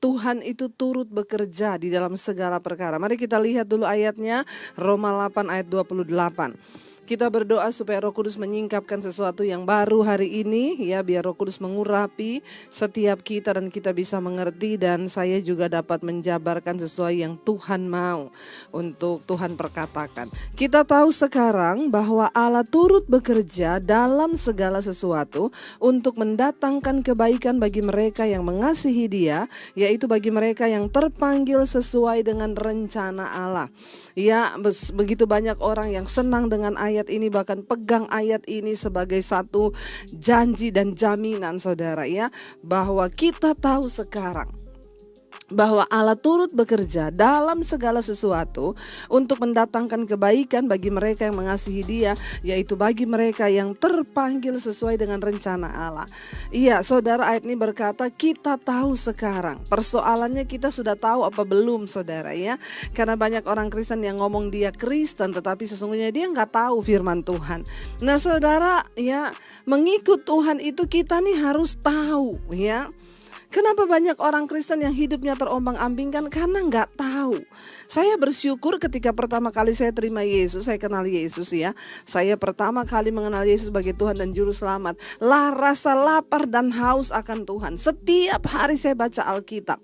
Tuhan itu turut bekerja di dalam segala perkara. Mari kita lihat dulu ayatnya, Roma 8 ayat 28. Kita berdoa supaya Roh Kudus menyingkapkan sesuatu yang baru hari ini, ya, biar Roh Kudus mengurapi setiap kita dan kita bisa mengerti, dan saya juga dapat menjabarkan sesuai yang Tuhan mau untuk Tuhan perkatakan. Kita tahu sekarang bahwa Allah turut bekerja dalam segala sesuatu untuk mendatangkan kebaikan bagi mereka yang mengasihi Dia, yaitu bagi mereka yang terpanggil sesuai dengan rencana Allah. Ya, begitu banyak orang yang senang dengan ayat ini, bahkan pegang ayat ini sebagai satu janji dan jaminan, saudara, ya, bahwa kita tahu sekarang bahwa Allah turut bekerja dalam segala sesuatu untuk mendatangkan kebaikan bagi mereka yang mengasihi Dia, yaitu bagi mereka yang terpanggil sesuai dengan rencana Allah. Iya, saudara, ayat ini berkata kita tahu sekarang. Persoalannya kita sudah tahu apa belum, saudara, ya? Karena banyak orang Kristen yang ngomong dia Kristen, tetapi sesungguhnya dia nggak tahu firman Tuhan. Nah, saudara, ya, mengikut Tuhan itu kita nih harus tahu, ya. Kenapa banyak orang Kristen yang hidupnya terombang-ambingkan? Karena nggak tahu. Saya bersyukur ketika pertama kali saya terima Yesus, saya kenal Yesus, ya. Saya pertama kali mengenal Yesus sebagai Tuhan dan Juru Selamat. Rasa lapar dan haus akan Tuhan. Setiap hari saya baca Alkitab.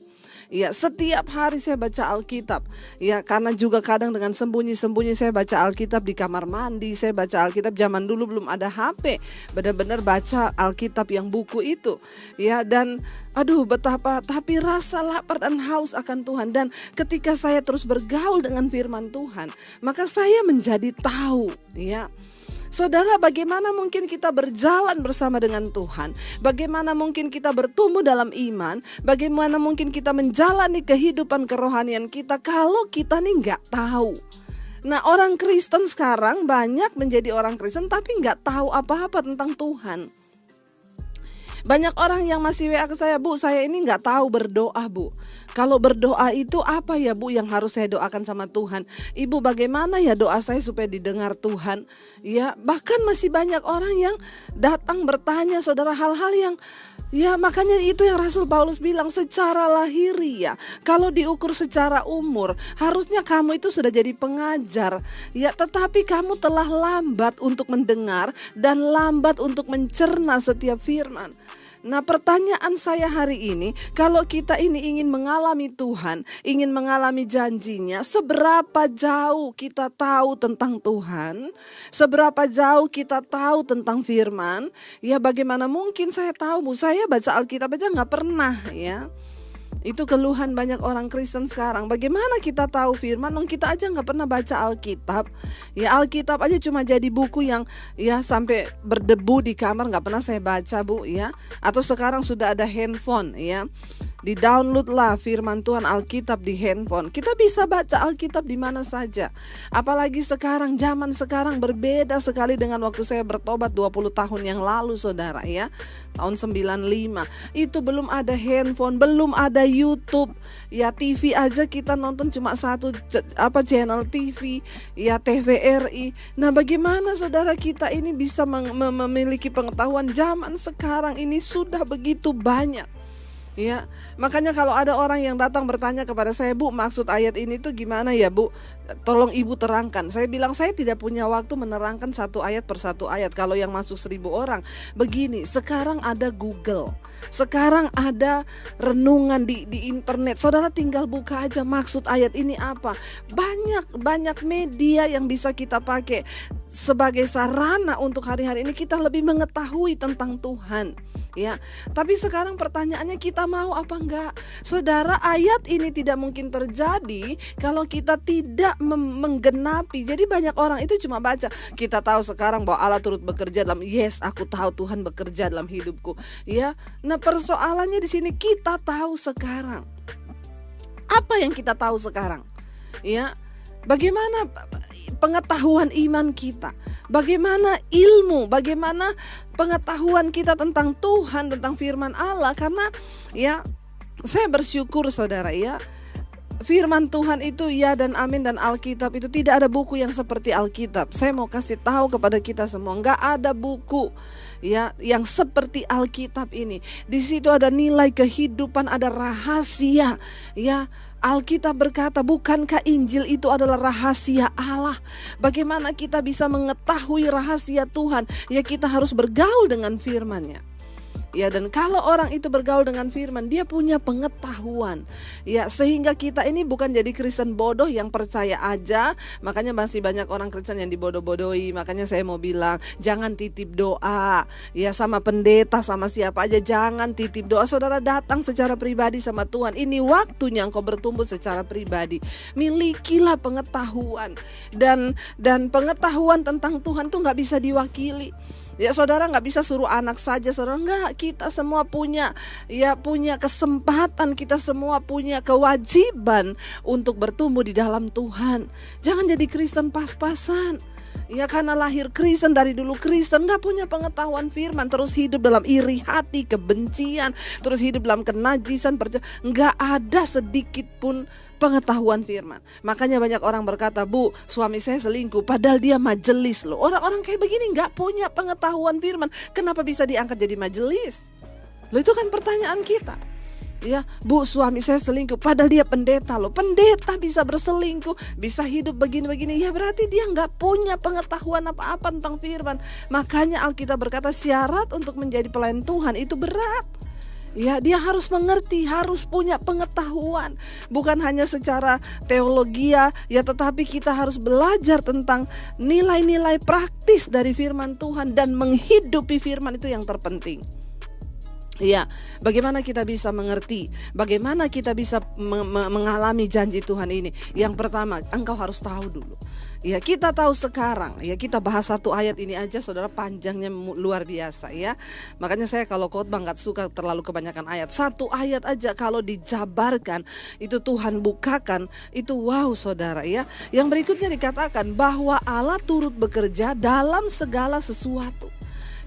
Ya, setiap hari saya baca Alkitab. Ya, karena juga kadang dengan sembunyi-sembunyi saya baca Alkitab di kamar mandi. Saya baca Alkitab zaman dulu belum ada HP. Benar-benar baca Alkitab yang buku itu. Ya, dan aduh betapa, tapi rasa lapar dan haus akan Tuhan. Dan ketika saya terus bergaul dengan firman Tuhan, maka saya menjadi tahu, ya. Saudara, bagaimana mungkin kita berjalan bersama dengan Tuhan? Bagaimana mungkin kita bertumbuh dalam iman? Bagaimana mungkin kita menjalani kehidupan kerohanian kita kalau kita nih nggak tahu? Nah, orang Kristen sekarang banyak menjadi orang Kristen tapi nggak tahu apa-apa tentang Tuhan. Banyak orang yang masih WA ke saya, Bu, saya ini nggak tahu berdoa, Bu. Kalau berdoa itu apa ya, Bu, yang harus saya doakan sama Tuhan? Ibu, bagaimana ya doa saya supaya didengar Tuhan? Ya, bahkan masih banyak orang yang datang bertanya, saudara, hal-hal yang, ya, makanya itu yang Rasul Paulus bilang, secara lahiriah, kalau diukur secara umur, harusnya kamu itu sudah jadi pengajar, ya, tetapi kamu telah lambat untuk mendengar dan lambat untuk mencerna setiap firman. Nah, pertanyaan saya hari ini, kalau kita ini ingin mengalami Tuhan, ingin mengalami janjinya, seberapa jauh kita tahu tentang Tuhan? Seberapa jauh kita tahu tentang firman? Ya, bagaimana mungkin saya tahu, Bu, saya baca Alkitab aja nggak pernah, ya. Itu keluhan banyak orang Kristen sekarang. Bagaimana kita tahu firman? Kita aja nggak pernah baca Alkitab. Ya, Alkitab aja cuma jadi buku yang, ya, sampai berdebu di kamar nggak pernah saya baca, Bu, ya. Atau sekarang sudah ada handphone, ya. Di-download lah firman Tuhan Alkitab di handphone. Kita bisa baca Alkitab di mana saja. Apalagi sekarang, zaman sekarang berbeda sekali dengan waktu saya bertobat 20 tahun yang lalu, saudara, ya. Tahun 95. Itu belum ada handphone, belum ada YouTube. Ya, TV aja kita nonton cuma satu channel TV, ya, TVRI. Nah, bagaimana saudara kita ini bisa memiliki pengetahuan? Zaman sekarang ini sudah begitu banyak. Ya, makanya kalau ada orang yang datang bertanya kepada saya, Bu, maksud ayat ini tuh gimana ya, Bu? Tolong Ibu terangkan. Saya bilang saya tidak punya waktu menerangkan satu ayat per satu ayat. Kalau yang masuk 1000 orang, begini, sekarang ada Google, sekarang ada renungan di internet. Saudara tinggal buka aja maksud ayat ini apa. Banyak media yang bisa kita pakai sebagai sarana untuk hari-hari ini kita lebih mengetahui tentang Tuhan. Ya, tapi sekarang pertanyaannya, kita mau apa enggak? Saudara, ayat ini tidak mungkin terjadi kalau kita tidak menggenapi. Jadi banyak orang itu cuma baca. Kita tahu sekarang bahwa Allah turut bekerja dalam, yes, aku tahu Tuhan bekerja dalam hidupku. Ya, nah persoalannya di sini, kita tahu sekarang. Apa yang kita tahu sekarang? Ya, bagaimana pengetahuan iman kita? Bagaimana ilmu? Bagaimana pengetahuan kita tentang Tuhan, tentang firman Allah? Karena, ya, saya bersyukur, saudara, ya, firman Tuhan itu ya dan amin, dan Alkitab itu tidak ada buku yang seperti Alkitab. Saya mau kasih tahu kepada kita semua, nggak ada buku ya yang seperti Alkitab ini. Di situ ada nilai kehidupan, ada rahasia ya. Alkitab berkata, bukankah Injil itu adalah rahasia Allah? Bagaimana kita bisa mengetahui rahasia Tuhan? Ya, kita harus bergaul dengan firman-Nya. Ya, dan kalau orang itu bergaul dengan firman, dia punya pengetahuan. Ya, sehingga kita ini bukan jadi Kristen bodoh yang percaya aja. Makanya masih banyak orang Kristen yang dibodoh-bodohi. Makanya saya mau bilang, jangan titip doa. Ya, sama pendeta, sama siapa aja, jangan titip doa. Saudara datang secara pribadi sama Tuhan. Ini waktunya engkau bertumbuh secara pribadi. Milikilah pengetahuan. Dan pengetahuan tentang Tuhan tuh gak bisa diwakili. Ya, saudara nggak bisa suruh anak saja, saudara nggak. Kita semua punya kesempatan, kita semua punya kewajiban untuk bertumbuh di dalam Tuhan. Jangan jadi Kristen pas-pasan. Ya, karena lahir Kristen, dari dulu Kristen, gak punya pengetahuan firman, terus hidup dalam iri hati, kebencian, terus hidup dalam kenajisan, gak ada sedikit pun pengetahuan firman. Makanya banyak orang berkata, Bu, suami saya selingkuh, padahal dia majelis loh. Orang-orang kayak begini gak punya pengetahuan firman, kenapa bisa diangkat jadi majelis? Loh, itu kan pertanyaan kita. Ya, Bu, suami saya selingkuh, padahal dia pendeta loh. Pendeta bisa berselingkuh, bisa hidup begini-begini. Ya, berarti dia gak punya pengetahuan apa-apa tentang firman. Makanya Alkitab berkata syarat untuk menjadi pelayan Tuhan itu berat. Ya, dia harus mengerti, harus punya pengetahuan. Bukan hanya secara teologi ya, tetapi kita harus belajar tentang nilai-nilai praktis dari firman Tuhan. Dan menghidupi firman itu yang terpenting. Ya, bagaimana kita bisa mengerti, bagaimana kita bisa mengalami janji Tuhan ini? Yang pertama, engkau harus tahu dulu. Ya, kita tahu sekarang. Ya, kita bahas satu ayat ini aja, saudara, panjangnya luar biasa ya. Makanya saya kalau khotbah nggak suka terlalu kebanyakan ayat. Satu ayat aja kalau dijabarkan, itu Tuhan bukakan, itu wow, saudara ya. Yang berikutnya dikatakan bahwa Allah turut bekerja dalam segala sesuatu.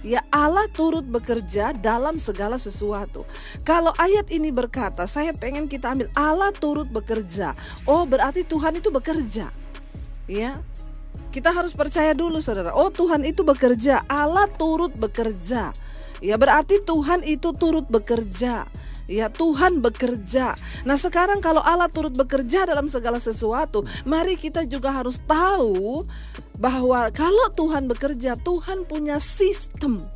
Ya, Allah turut bekerja dalam segala sesuatu. Kalau ayat ini berkata, saya pengen kita ambil Allah turut bekerja. Oh, berarti Tuhan itu bekerja. Ya, kita harus percaya dulu, saudara. Oh, Tuhan itu bekerja, Allah turut bekerja. Ya, berarti Tuhan itu turut bekerja. Ya, Tuhan bekerja. Nah, sekarang kalau Allah turut bekerja dalam segala sesuatu, mari kita juga harus tahu bahwa kalau Tuhan bekerja, Tuhan punya sistem.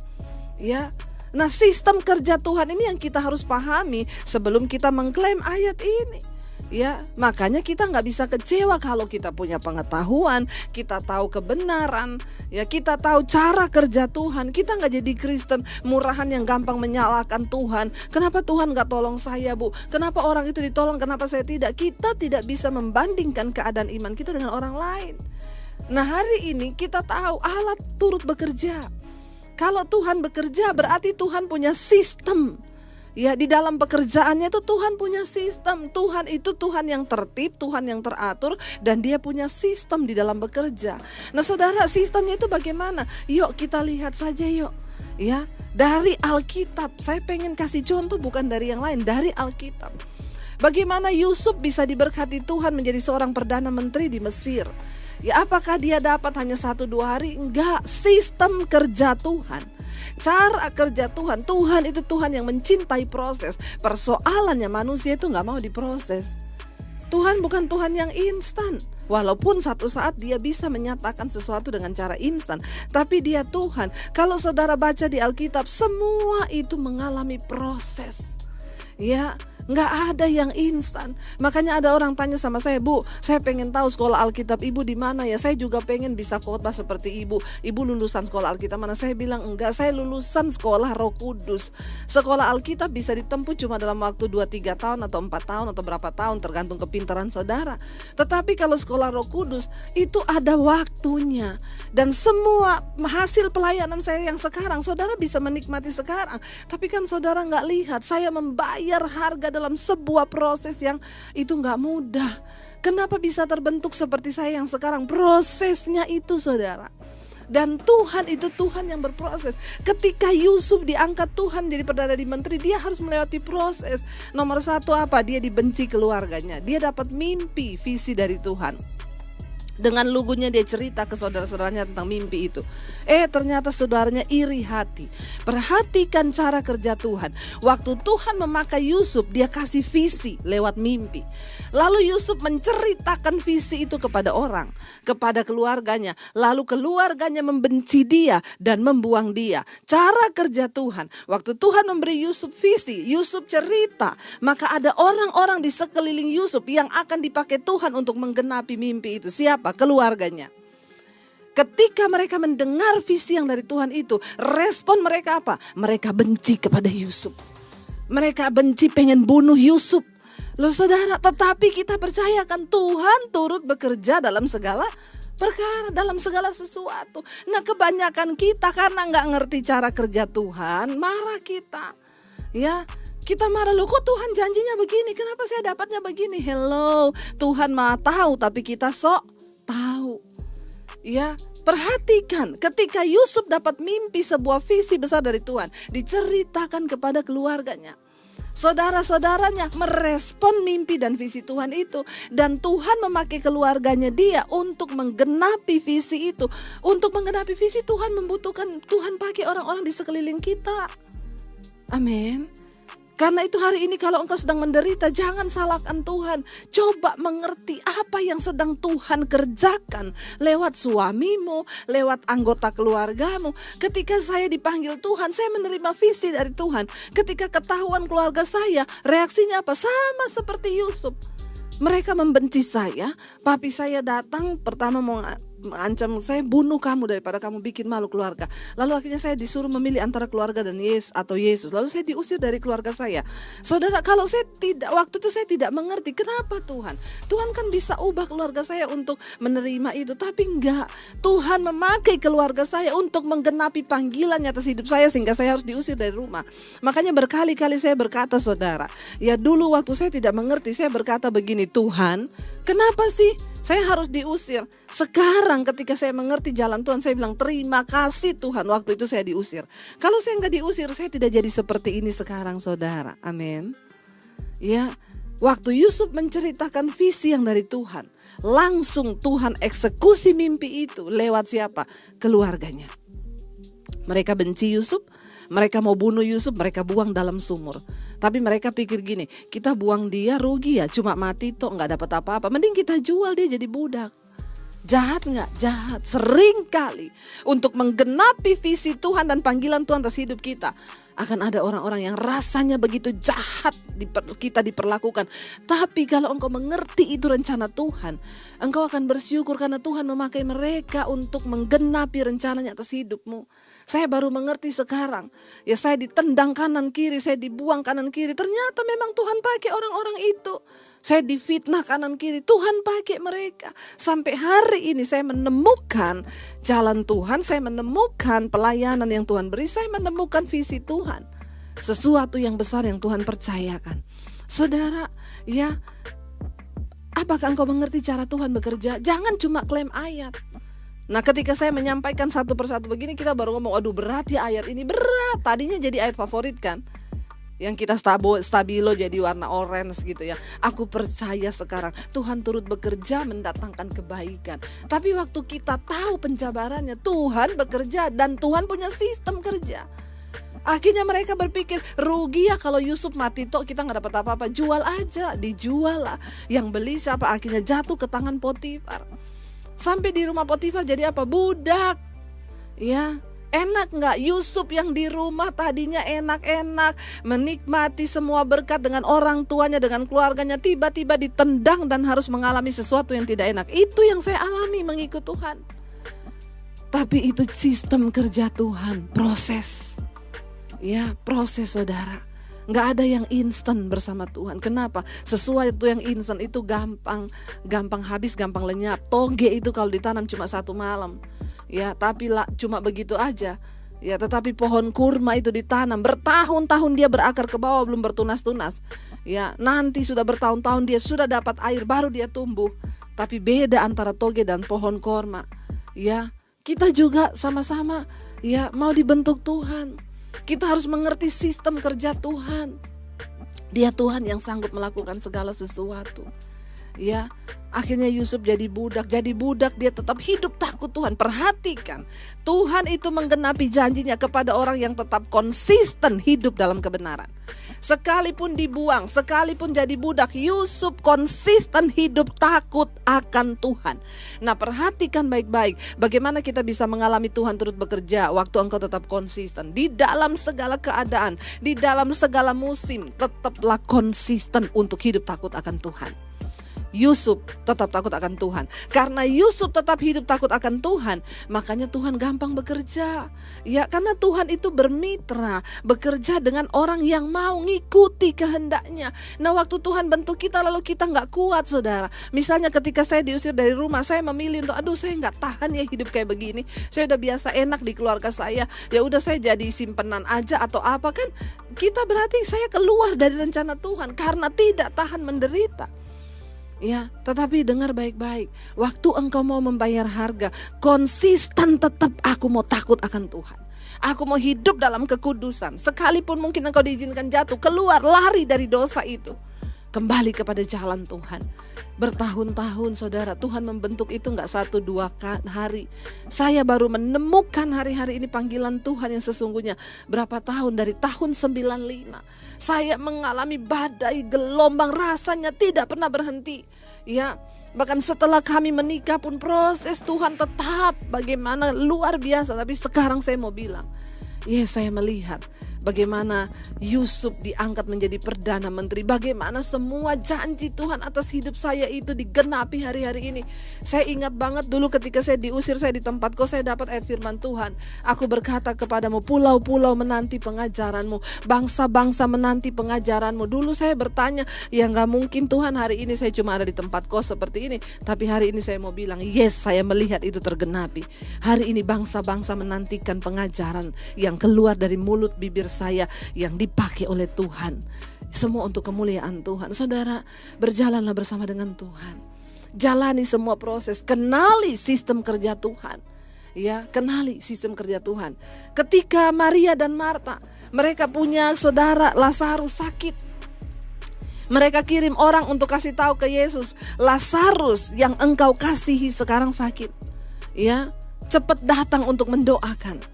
Ya. Nah, sistem kerja Tuhan ini yang kita harus pahami sebelum kita mengklaim ayat ini. Ya, makanya kita nggak bisa kecewa kalau kita punya pengetahuan, kita tahu kebenaran, ya, kita tahu cara kerja Tuhan. Kita nggak jadi Kristen murahan yang gampang menyalahkan Tuhan. Kenapa Tuhan nggak tolong saya, Bu? Kenapa orang itu ditolong, kenapa saya tidak? Kita tidak bisa membandingkan keadaan iman kita dengan orang lain. Nah, hari ini kita tahu Allah turut bekerja. Kalau Tuhan bekerja berarti Tuhan punya sistem. Ya, di dalam pekerjaannya itu Tuhan punya sistem. Tuhan itu Tuhan yang tertib, Tuhan yang teratur, dan dia punya sistem di dalam bekerja. Nah, saudara, sistemnya itu bagaimana? Yuk kita lihat saja yuk. Ya, dari Alkitab. Saya pengen kasih contoh bukan dari yang lain, dari Alkitab. Bagaimana Yusuf bisa diberkati Tuhan menjadi seorang perdana menteri di Mesir? Ya, apakah dia dapat hanya 1-2 hari? Enggak, sistem kerja Tuhan. Cara kerja Tuhan, Tuhan itu Tuhan yang mencintai proses. Persoalannya manusia itu gak mau diproses. Tuhan bukan Tuhan yang instan. Walaupun satu saat dia bisa menyatakan sesuatu dengan cara instan, tapi dia Tuhan. Kalau saudara baca di Alkitab, semua itu mengalami proses. Ya, nggak ada yang instan. Makanya ada orang tanya sama saya, Bu, saya pengen tahu sekolah Alkitab Ibu di mana ya? Saya juga pengen bisa khotbah seperti Ibu. Ibu lulusan sekolah Alkitab mana? Saya bilang enggak, saya lulusan sekolah Roh Kudus. Sekolah Alkitab bisa ditempuh cuma dalam waktu 2-3 tahun atau 4 tahun atau berapa tahun, tergantung kepintaran saudara. Tetapi kalau sekolah Roh Kudus itu ada waktunya. Dan semua hasil pelayanan saya yang sekarang, saudara bisa menikmati sekarang. Tapi kan saudara nggak lihat, saya membayar harga dalam sebuah proses yang itu nggak mudah. Kenapa bisa terbentuk seperti saya yang sekarang? Prosesnya itu, saudara. Dan Tuhan itu Tuhan yang berproses. Ketika Yusuf diangkat Tuhan jadi perdana di menteri, dia harus melewati proses. Nomor satu apa? Dia dibenci keluarganya. Dia dapat mimpi, visi dari Tuhan. Dengan lugunya dia cerita ke saudara-saudaranya tentang mimpi itu. Ternyata saudaranya iri hati. Perhatikan cara kerja Tuhan. Waktu Tuhan memakai Yusuf, dia kasih visi lewat mimpi. Lalu Yusuf menceritakan visi itu kepada orang, kepada keluarganya. Lalu keluarganya membenci dia dan membuang dia. Cara kerja Tuhan. Waktu Tuhan memberi Yusuf visi, Yusuf cerita, maka ada orang-orang di sekeliling Yusuf yang akan dipakai Tuhan untuk menggenapi mimpi itu. Siapa? Keluarganya. Ketika mereka mendengar visi yang dari Tuhan itu, respon mereka apa? Mereka benci kepada Yusuf. Mereka benci, pengen bunuh Yusuf. Loh saudara, tetapi kita percayakan Tuhan turut bekerja dalam segala perkara, dalam segala sesuatu. Nah, kebanyakan kita karena nggak ngerti cara kerja Tuhan, marah kita. Ya, kita marah, loh kok Tuhan janjinya begini, kenapa saya dapatnya begini? Hello, Tuhan Maha tahu tapi kita sok tahu. Ya, perhatikan ketika Yusuf dapat mimpi sebuah visi besar dari Tuhan, diceritakan kepada keluarganya. Saudara-saudaranya merespon mimpi dan visi Tuhan itu, dan Tuhan memakai keluarganya dia untuk menggenapi visi itu. Untuk menggenapi visi Tuhan membutuhkan Tuhan pakai orang-orang di sekeliling kita. Amin. Karena itu hari ini kalau engkau sedang menderita, jangan salahkan Tuhan. Coba mengerti apa yang sedang Tuhan kerjakan lewat suamimu, lewat anggota keluargamu. Ketika saya dipanggil Tuhan, saya menerima visi dari Tuhan. Ketika ketahuan keluarga saya, reaksinya apa? Sama seperti Yusuf. Mereka membenci saya. Papi saya datang pertama mau mengancam saya, bunuh kamu daripada kamu bikin malu keluarga. Lalu akhirnya saya disuruh memilih antara keluarga dan Yesus. Lalu saya diusir dari keluarga saya. Saudara, kalau saya tidak, waktu itu saya tidak mengerti kenapa Tuhan kan bisa ubah keluarga saya untuk menerima itu, tapi enggak. Tuhan memakai keluarga saya untuk menggenapi panggilannya atas hidup saya, sehingga saya harus diusir dari rumah. Makanya berkali-kali saya berkata, saudara, ya dulu waktu saya tidak mengerti, saya berkata begini, Tuhan, kenapa sih saya harus diusir? Sekarang ketika saya mengerti jalan Tuhan, saya bilang terima kasih Tuhan waktu itu saya diusir. Kalau saya nggak diusir, saya tidak jadi seperti ini sekarang, saudara. Amin. Ya, waktu Yusuf menceritakan visi yang dari Tuhan, langsung Tuhan eksekusi mimpi itu lewat siapa? Keluarganya. Mereka benci Yusuf, mereka mau bunuh Yusuf, mereka buang dalam sumur. Tapi mereka pikir gini, kita buang dia rugi ya, cuma mati toh, nggak dapat apa-apa. Mending kita jual dia jadi budak. Jahat nggak? Jahat. Sering kali untuk menggenapi visi Tuhan dan panggilan Tuhan atas hidup kita, akan ada orang-orang yang rasanya begitu jahat kita diperlakukan. Tapi kalau engkau mengerti itu rencana Tuhan, engkau akan bersyukur karena Tuhan memakai mereka untuk menggenapi rencananya atas hidupmu. Saya baru mengerti sekarang. Ya, saya ditendang kanan kiri, saya dibuang kanan kiri. Ternyata memang Tuhan pakai orang-orang itu. Saya difitnah kanan kiri, Tuhan pakai mereka. Sampai hari ini saya menemukan jalan Tuhan, saya menemukan pelayanan yang Tuhan beri, saya menemukan visi Tuhan. Sesuatu yang besar yang Tuhan percayakan. Saudara, ya, apakah engkau mengerti cara Tuhan bekerja? Jangan cuma klaim ayat. Nah, ketika saya menyampaikan satu persatu begini, kita baru ngomong, aduh berat ya ayat ini, berat. Tadinya jadi ayat favorit kan, yang kita stabilo jadi warna orange gitu ya. Aku percaya sekarang Tuhan turut bekerja mendatangkan kebaikan. Tapi waktu kita tahu penjabarannya, Tuhan bekerja dan Tuhan punya sistem kerja. Akhirnya mereka berpikir, rugi ya kalau Yusuf mati toh kita gak dapat apa-apa. Jual aja, dijual lah. Yang beli siapa? Akhirnya jatuh ke tangan Potifar. Sampai di rumah Potifar jadi apa? Budak. Ya, enak gak? Yusuf yang di rumah tadinya enak-enak, menikmati semua berkat dengan orang tuanya, dengan keluarganya, tiba-tiba ditendang dan harus mengalami sesuatu yang tidak enak. Itu yang saya alami mengikut Tuhan. Tapi itu sistem kerja Tuhan, proses. Ya, proses saudara. Gak ada yang instan bersama Tuhan. Kenapa? Sesuatu yang instan itu gampang habis, gampang lenyap. Toge itu kalau ditanam cuma 1 malam. Ya, tapi cuma begitu aja. Ya, tetapi pohon kurma itu ditanam bertahun-tahun, dia berakar ke bawah belum bertunas-tunas. Ya, nanti sudah bertahun-tahun dia sudah dapat air baru dia tumbuh. Tapi beda antara toge dan pohon kurma. Ya, kita juga sama-sama ya mau dibentuk Tuhan. Kita harus mengerti sistem kerja Tuhan. Dia Tuhan yang sanggup melakukan segala sesuatu. Ya, akhirnya Yusuf jadi budak dia tetap hidup takut Tuhan. Perhatikan, Tuhan itu menggenapi janjinya kepada orang yang tetap konsisten hidup dalam kebenaran. Sekalipun dibuang, sekalipun jadi budak, Yusuf konsisten hidup takut akan Tuhan. Nah, perhatikan baik-baik bagaimana kita bisa mengalami Tuhan turut bekerja waktu engkau tetap konsisten. Di dalam segala keadaan, di dalam segala musim, tetaplah konsisten untuk hidup takut akan Tuhan. Yusuf tetap takut akan Tuhan. Karena Yusuf tetap hidup takut akan Tuhan, makanya Tuhan gampang bekerja. Ya, karena Tuhan itu bermitra, bekerja dengan orang yang mau ngikuti kehendaknya. Nah, waktu Tuhan bentuk kita lalu kita gak kuat, saudara. Misalnya ketika saya diusir dari rumah, saya memilih untuk saya gak tahan ya hidup kayak begini. Saya udah biasa enak di keluarga saya. Ya udah, saya jadi simpenan aja atau apa kan. Kita berarti saya keluar dari rencana Tuhan karena tidak tahan menderita. Ya, tetapi dengar baik-baik. Waktu engkau mau membayar harga, konsisten tetap aku mau takut akan Tuhan. Aku mau hidup dalam kekudusan. Sekalipun mungkin engkau diizinkan jatuh, keluar, lari dari dosa itu. Kembali kepada jalan Tuhan. Bertahun-tahun saudara, Tuhan membentuk itu gak 1-2 hari. Saya baru menemukan hari-hari ini panggilan Tuhan yang sesungguhnya. Berapa tahun, dari tahun 95. Saya mengalami badai, gelombang, rasanya tidak pernah berhenti. Ya, bahkan setelah kami menikah pun proses Tuhan tetap bagaimana luar biasa. Tapi sekarang saya mau bilang, saya melihat bagaimana Yusuf diangkat menjadi Perdana Menteri. Bagaimana semua janji Tuhan atas hidup saya itu digenapi hari-hari ini. Saya ingat banget dulu ketika saya diusir, saya di tempatku, saya dapat ayat firman Tuhan. Aku berkata kepadamu, pulau-pulau menanti pengajaranmu, bangsa-bangsa menanti pengajaranmu. Dulu saya bertanya, ya gak mungkin Tuhan, hari ini saya cuma ada di tempat kos seperti ini. Tapi hari ini saya mau bilang, yes, saya melihat itu tergenapi. Hari ini bangsa-bangsa menantikan pengajaran yang keluar dari mulut bibir saya, yang dipakai oleh Tuhan. Semua untuk kemuliaan Tuhan. Saudara, berjalanlah bersama dengan Tuhan. Jalani semua proses, kenali sistem kerja Tuhan. Ya, kenali sistem kerja Tuhan. Ketika Maria dan Marta, mereka punya saudara Lazarus sakit. Mereka kirim orang untuk kasih tahu ke Yesus, Lazarus yang engkau kasihi sekarang sakit. Ya, cepat datang untuk mendoakan.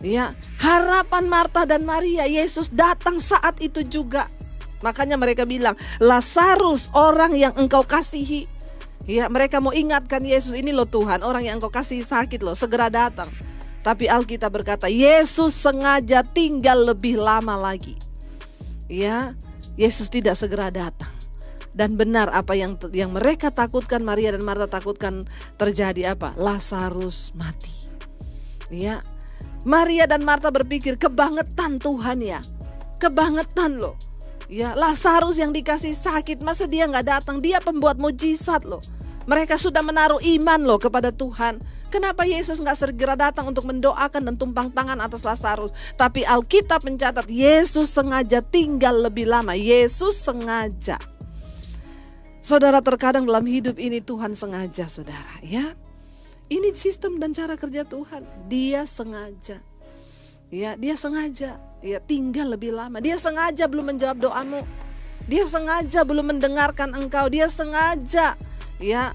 Ya, harapan Marta dan Maria, Yesus datang saat itu juga. Makanya mereka bilang, Lazarus orang yang engkau kasihi. Ya, mereka mau ingatkan Yesus, ini loh Tuhan, orang yang engkau kasihi sakit loh, segera datang. Tapi Alkitab berkata, Yesus sengaja tinggal lebih lama lagi. Ya, Yesus tidak segera datang. Dan benar apa yang mereka takutkan, Maria dan Marta takutkan terjadi apa? Lazarus mati. Ya, Maria dan Marta berpikir, kebangetan Tuhan ya, kebangetan loh. Ya, Lazarus yang dikasih sakit, masa dia gak datang? Dia pembuat mujizat loh. Mereka sudah menaruh iman loh kepada Tuhan. Kenapa Yesus gak segera datang untuk mendoakan dan tumpang tangan atas Lazarus? Tapi Alkitab mencatat, Yesus sengaja tinggal lebih lama. Yesus sengaja. Saudara, terkadang dalam hidup ini Tuhan sengaja, saudara, ya. Ini sistem dan cara kerja Tuhan. Dia sengaja. Ya, dia sengaja. Ya, tinggal lebih lama. Dia sengaja belum menjawab doamu. Dia sengaja belum mendengarkan engkau. Dia sengaja. Ya.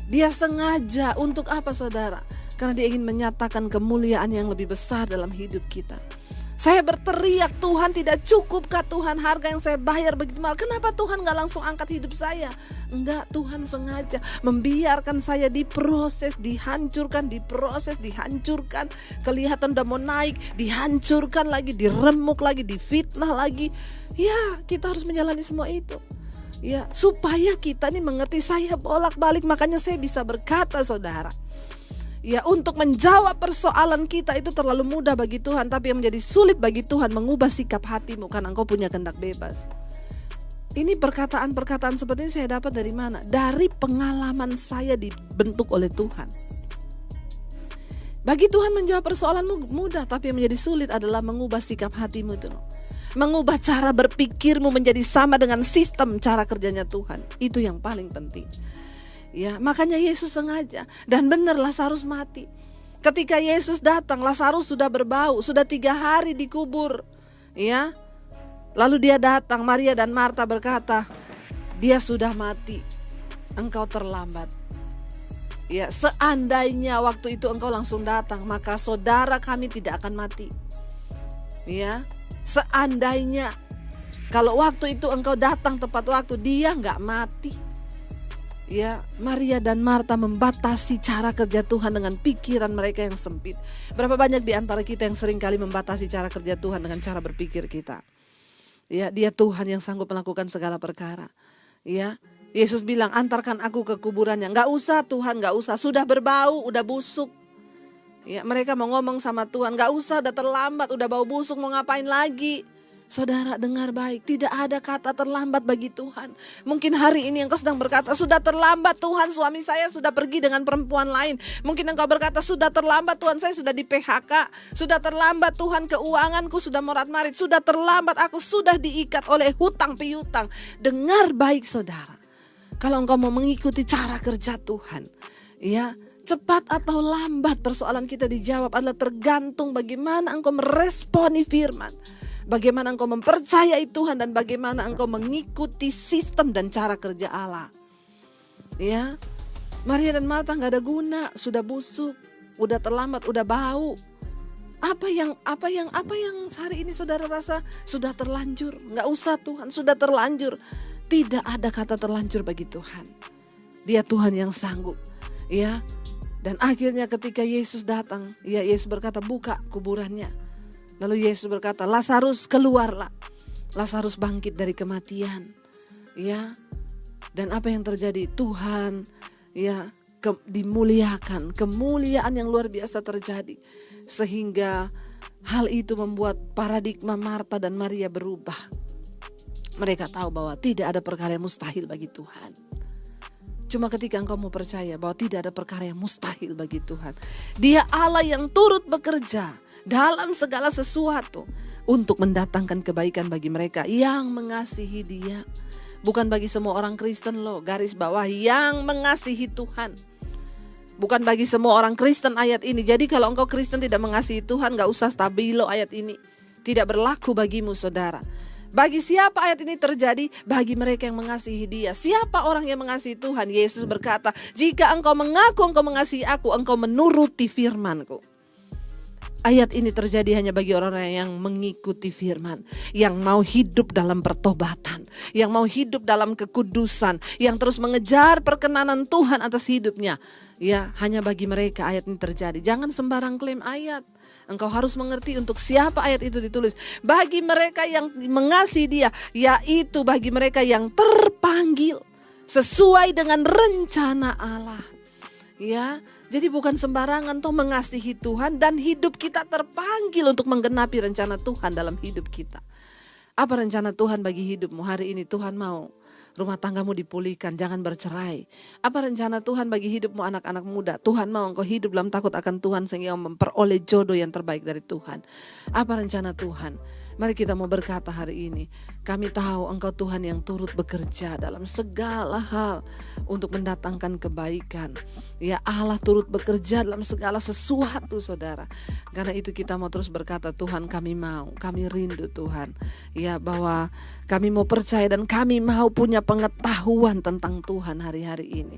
Dia sengaja untuk apa, saudara? Karena dia ingin menyatakan kemuliaan yang lebih besar dalam hidup kita. Saya berteriak, Tuhan tidak cukupkah Tuhan harga yang saya bayar begitu mahal? Kenapa Tuhan gak langsung angkat hidup saya? Enggak, Tuhan sengaja membiarkan saya diproses, dihancurkan, diproses, dihancurkan. Kelihatan udah mau naik, dihancurkan lagi, diremuk lagi, difitnah lagi. Ya, kita harus menjalani semua itu. Ya, supaya kita nih mengerti, saya bolak-balik, makanya saya bisa berkata, saudara. Ya, untuk menjawab persoalan kita itu terlalu mudah bagi Tuhan, tapi yang menjadi sulit bagi Tuhan mengubah sikap hatimu karena engkau punya kehendak bebas. Ini perkataan-perkataan seperti ini saya dapat dari mana? Dari pengalaman saya dibentuk oleh Tuhan. Bagi Tuhan menjawab persoalanmu mudah, tapi yang menjadi sulit adalah mengubah sikap hatimu itu. Mengubah cara berpikirmu menjadi sama dengan sistem cara kerjanya Tuhan. Itu yang paling penting. Ya, makanya Yesus sengaja, dan benar Lazarus mati. Ketika Yesus datang, Lazarus sudah berbau, sudah 3 hari dikubur. Ya, lalu dia datang, Maria dan Marta berkata, dia sudah mati, engkau terlambat. Ya, seandainya waktu itu engkau langsung datang, maka saudara kami tidak akan mati. Ya, seandainya kalau waktu itu engkau datang tepat waktu, dia nggak mati. Ya, Maria dan Marta membatasi cara kerja Tuhan dengan pikiran mereka yang sempit. Berapa banyak di antara kita yang sering kali membatasi cara kerja Tuhan dengan cara berpikir kita. Ya, dia Tuhan yang sanggup melakukan segala perkara. Ya, Yesus bilang, antarkan aku ke kuburannya. Nggak usah Tuhan, nggak usah. Sudah berbau, udah busuk. Ya, mereka mau ngomong sama Tuhan, nggak usah, udah terlambat, udah bau busuk, mau ngapain lagi? Saudara dengar baik, tidak ada kata terlambat bagi Tuhan. Mungkin hari ini engkau sedang berkata, sudah terlambat Tuhan, suami saya sudah pergi dengan perempuan lain. Mungkin engkau berkata, sudah terlambat Tuhan, saya sudah di PHK. Sudah terlambat Tuhan, keuanganku sudah morat-marit. Sudah terlambat, aku sudah diikat oleh hutang piutang. Dengar baik saudara, kalau engkau mau mengikuti cara kerja Tuhan, ya, cepat atau lambat persoalan kita dijawab adalah tergantung bagaimana engkau meresponi firman. Bagaimana engkau mempercayai Tuhan dan bagaimana engkau mengikuti sistem dan cara kerja Allah. Ya, Maria dan Marta nggak ada guna, sudah busuk, udah terlambat, udah bau. Apa yang hari ini saudara rasa sudah terlanjur? Nggak usah Tuhan, sudah terlanjur. Tidak ada kata terlanjur bagi Tuhan. Dia Tuhan yang sanggup. Ya, dan akhirnya ketika Yesus datang, ya Yesus berkata, buka kuburannya. Lalu Yesus berkata, Lazarus keluarlah. Lazarus bangkit dari kematian. Ya. Dan apa yang terjadi? Tuhan ya dimuliakan. Kemuliaan yang luar biasa terjadi. Sehingga hal itu membuat paradigma Marta dan Maria berubah. Mereka tahu bahwa tidak ada perkara yang mustahil bagi Tuhan. Cuma ketika engkau mau percaya bahwa tidak ada perkara yang mustahil bagi Tuhan. Dia Allah yang turut bekerja dalam segala sesuatu untuk mendatangkan kebaikan bagi mereka yang mengasihi Dia. Bukan bagi semua orang Kristen loh, garis bawah, yang mengasihi Tuhan. Bukan bagi semua orang Kristen ayat ini. Jadi kalau engkau Kristen tidak mengasihi Tuhan, gak usah stabilo ayat ini. Tidak berlaku bagimu saudara. Bagi siapa ayat ini terjadi? Bagi mereka yang mengasihi Dia. Siapa orang yang mengasihi Tuhan? Yesus berkata, jika engkau mengaku engkau mengasihi aku, engkau menuruti firman-Ku. Ayat ini terjadi hanya bagi orang-orang yang mengikuti firman, yang mau hidup dalam pertobatan, yang mau hidup dalam kekudusan, yang terus mengejar perkenanan Tuhan atas hidupnya. Ya, hanya bagi mereka ayat ini terjadi. Jangan sembarang klaim ayat. Engkau harus mengerti untuk siapa ayat itu ditulis. Bagi mereka yang mengasihi Dia, yaitu bagi mereka yang terpanggil sesuai dengan rencana Allah. Ya, jadi bukan sembarangan toh mengasihi Tuhan dan hidup kita terpanggil untuk menggenapi rencana Tuhan dalam hidup kita. Apa rencana Tuhan bagi hidupmu hari ini? Tuhan mau rumah tanggamu dipulihkan, jangan bercerai. Apa rencana Tuhan bagi hidupmu anak-anak muda? Tuhan mau engkau hidup dalam takut akan Tuhan sehingga memperoleh jodoh yang terbaik dari Tuhan. Apa rencana Tuhan? Mari kita mau berkata hari ini, kami tahu Engkau Tuhan yang turut bekerja dalam segala hal untuk mendatangkan kebaikan. Ya, Allah turut bekerja dalam segala sesuatu saudara. Karena itu kita mau terus berkata, Tuhan kami mau, kami rindu Tuhan. Ya, bahwa kami mau percaya dan kami mau punya pengetahuan tentang Tuhan hari-hari ini.